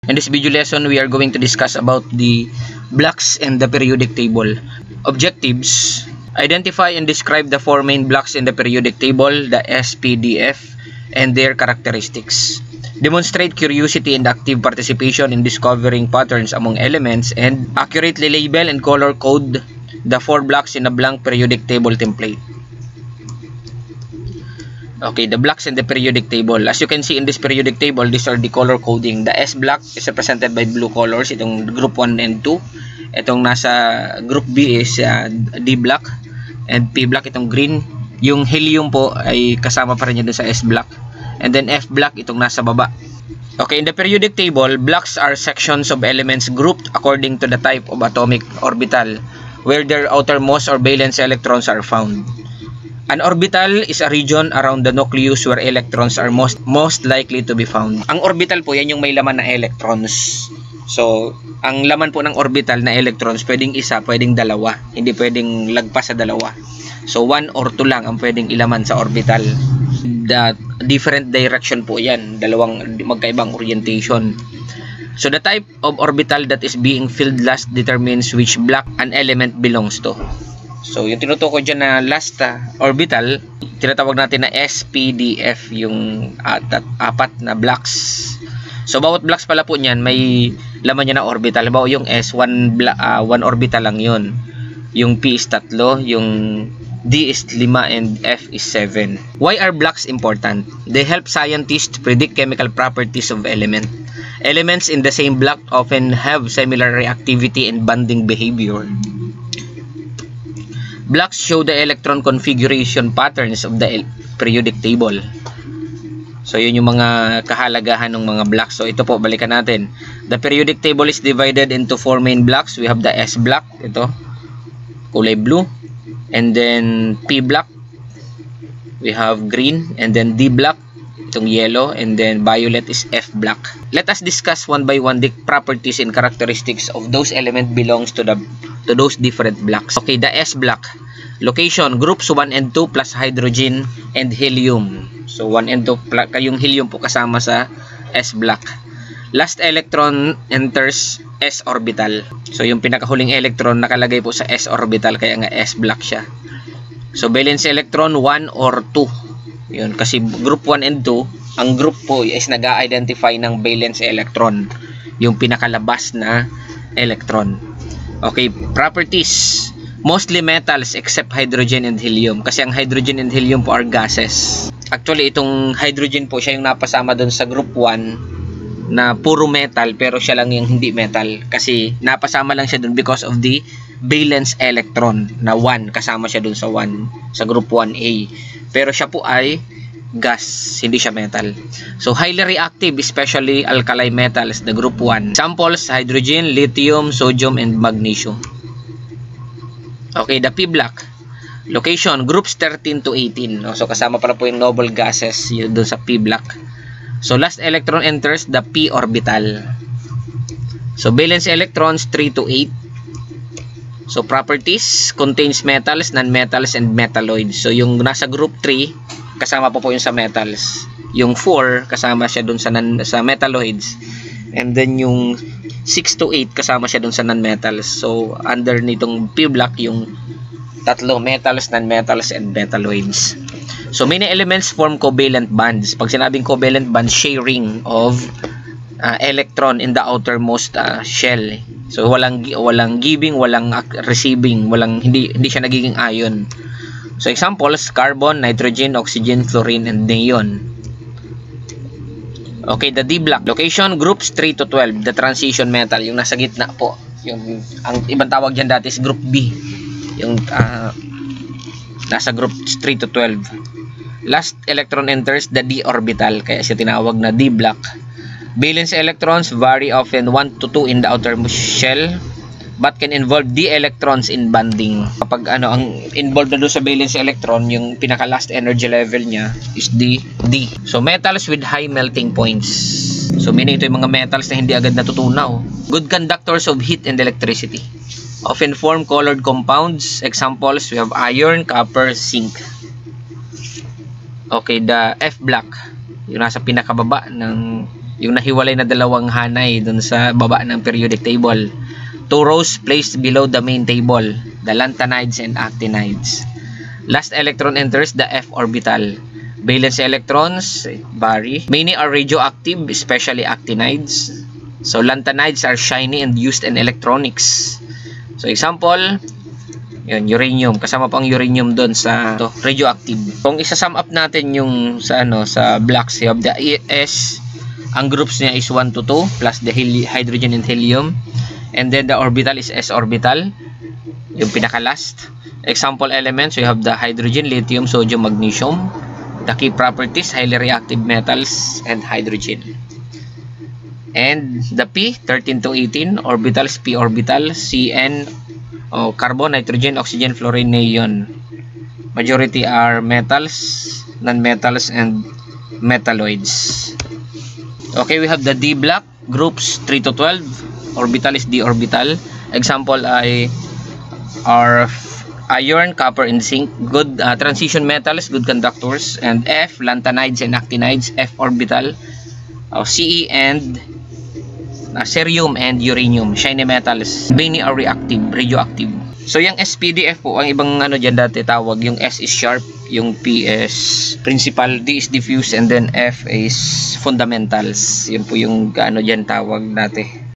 In this video lesson, we are going to discuss about the blocks in the periodic table. Objectives: identify and describe the four main blocks in the periodic table, the SPDF, and their characteristics. Demonstrate curiosity and active participation in discovering patterns among elements, and accurately label and color code the four blocks in a blank periodic table template. Okay, the blocks in the periodic table. As you can see in this periodic table, these are the color coding. The S block is represented by blue colors, itong group 1 and 2. Itong nasa group B is D block, and P block itong green. Yung helium po ay kasama pa rin yan sa S block. And then F block itong nasa baba. Okay, in the periodic table, blocks are sections of elements grouped according to the type of atomic orbital where their outermost or valence electrons are found. An orbital is a region around the nucleus where electrons are most likely to be found. Ang orbital po, yan yung may laman na electrons. So, ang laman po ng orbital na electrons, pwedeng isa, pwedeng dalawa. Hindi pwedeng lagpas sa dalawa. So, 1 or 2 lang ang pwedeng ilaman sa orbital. The different direction po yan. Dalawang magkaibang orientation. So, the type of orbital that is being filled last determines which block an element belongs to. So, yung tinutukoy dyan na last orbital, tinatawag natin na SPDF, yung apat na blocks. So, bawat blocks pala po niyan, may laman niya na orbital. Halimbawa, yung S, one orbital lang yun. Yung P is 3, yung D is 5, and F is 7. Why are blocks important? They help scientists predict chemical properties of elements. Elements in the same block often have similar reactivity and bonding behavior. Blocks show the electron configuration patterns of the periodic table. So, yun yung mga kahalagahan ng mga blocks. So, ito po, balikan natin. The periodic table is divided into 4 main blocks. We have the S block, ito, kulay blue. And then, P block, we have green. And then, D block, itong yellow. And then, violet is F block. Let us discuss one by one the properties and characteristics of those elements belongs to those different blocks. Okay, the S block. Location, groups 1 and 2 plus hydrogen and helium. So, 1 and 2, yung helium po kasama sa S block. Last electron enters S orbital. So, yung pinakahuling electron nakalagay po sa S orbital, kaya nga S block siya. So, valence electron 1 or 2. Yun, kasi group 1 and 2, ang group po is nag-identify ng valence electron. Yung pinakalabas na electron. Okay, properties. Mostly metals except hydrogen and helium. Kasi ang hydrogen and helium po are gases. Actually, itong hydrogen po, siya yung napasama dun sa group 1 na puro metal, pero siya lang yung hindi metal. Kasi napasama lang siya dun because of the valence electron na 1. Kasama siya dun sa 1, sa group 1A. Pero siya po ay gas, hindi siya metal. So, highly reactive, especially alkali metals, the group 1. Samples, hydrogen, lithium, sodium, and magnesium. Okay, the P block. Location, groups 13 to 18. So, kasama pala po yung noble gases yun doon sa P block. So, last electron enters the P orbital. So, valence electrons 3 to 8. So, properties, contains metals, non-metals, and metalloids. So, yung nasa group 3, kasama po yung sa metals. Yung 4, kasama siya dun sa metalloids. And then yung 6 to 8, kasama siya dun sa non-metals. So, under nitong P block, yung 3 metals, non-metals, and metalloids. So, many elements form covalent bonds. Pag sinabing covalent bonds, sharing of electron in the outermost shell. So, walang giving, walang receiving, hindi siya nagiging ion. So, examples, carbon, nitrogen, oxygen, fluorine, and neon. Okay, the D block. Location, groups 3 to 12. The transition metal, yung nasa gitna po. Ang ibang tawag dyan dati is group B. Yung nasa group 3 to 12. Last electron enters the D orbital, kaya siya tinawag na D block. Valence electrons vary often 1 to 2 in the outermost shell, but can involve D electrons in bonding. Kapag ang involved na doon sa valence electron, yung pinaka last energy level niya is D. So, metals with high melting points. So, meaning ito yung mga metals na hindi agad natutunaw. Good conductors of heat and electricity. Often form colored compounds. Examples, we have iron, copper, zinc. Okay, the F block, yung nasa pinakababa ng yung nahiwalay na dalawang hanay dun sa baba ng periodic table. 2 rows placed below the main table, the lanthanides and actinides. Last electron enters the f orbital. Valence electrons vary. Many are radioactive, especially actinides. So lanthanides are shiny and used in electronics. So example, yun, uranium. Kasama pang uranium doon sa radioactive. Kung isa-sum up natin yung sa sa blocks, you have the ES. Ang groups niya is 1 to 2 plus the hydrogen and helium. And then the orbital is s orbital, yung pinaka last. Example elements, you have the hydrogen, lithium, sodium, magnesium. The key properties, highly reactive metals and hydrogen. And the P, 13 to 18, orbitals, p orbital, Cn, carbon, nitrogen, oxygen, fluorine, neon. Majority are metals, non-metals, and metalloids. Okay, we have the D block, groups 3 to 12, orbital is d orbital. Example are iron, copper, and zinc, good transition metals, good conductors. And F, lanthanides and actinides, F orbital. Ce and cerium and uranium, shiny metals. Many are reactive, radioactive. So yung SPDF po, ang ibang dyan dati tawag, yung S is sharp, yung P is principal, D is diffuse, and then F is fundamentals. Yun po yung dyan tawag dati.